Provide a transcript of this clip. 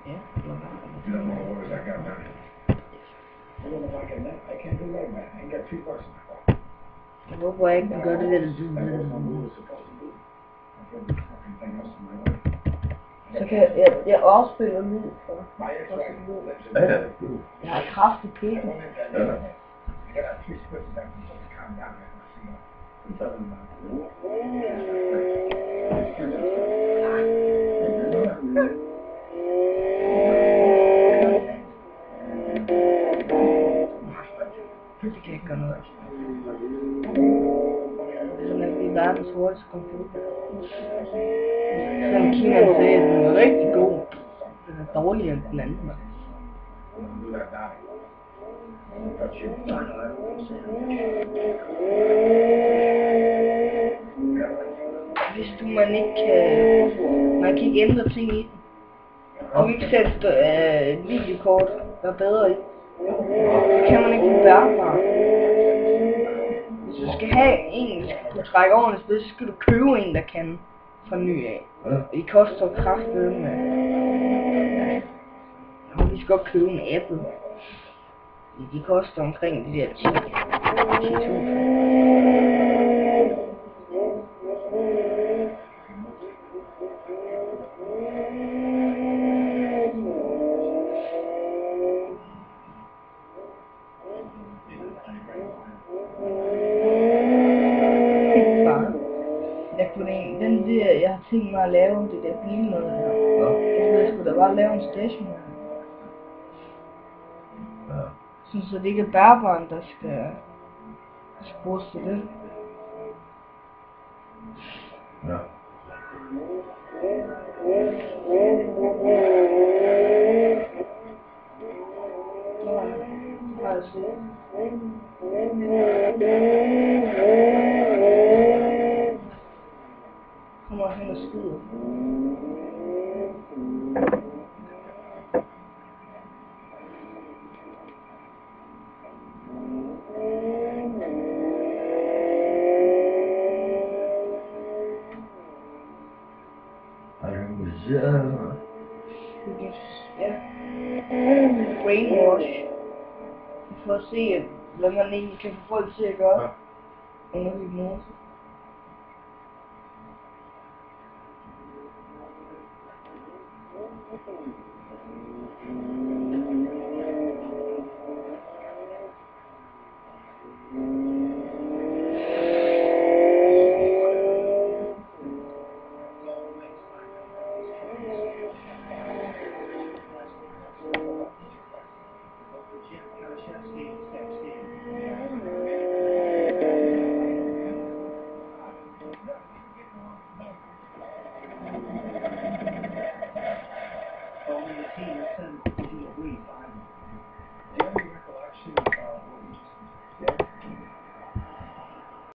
Ja, eller hvad? You don't know what I got done. I don't know if I can. I can't do that, man. I ain't got $3 in my pocket. Jeg håber jeg ikke, du gør det der. I was supposed to do. I can't do fucking thing else in my life. Så kan jeg afspiller lyd for. My ex-wife lives in Ja, ja. Jeg har kraftig pikken. I got 3 switches that can just calm down and see them. It's other than that. Det kan jeg ikke gøre noget af. Den er i verdens hurtigste computer. Selvom Kina sagde, at den var rigtig god. Den er dårligere end den anden. Hvis du man kan ikke ændre ting i den. Du kan ikke sætte et videokort, der er bedre i. Det kan man ikke med bærbar. Hvis du skal have en, der kunne trække ordentligt spil, så skal du købe en, der kan fra ny af. Det koster kraftedeme. Og vi skal godt købe en Apple. De koster omkring de der 10.000. Den der, jeg har tænkt mig at lave det der bil noget her. Jeg skulle da bare lave en station her. Sådan så det ikke er bærbaren, der skal bruges til det. Ja. Kommer hen og skyder. Ja. Brainwash. For at se, hvad man egentlig kan få folk til at gøre. Under hypnose. Only a team of 10 people agree. Every recollection of what we just did.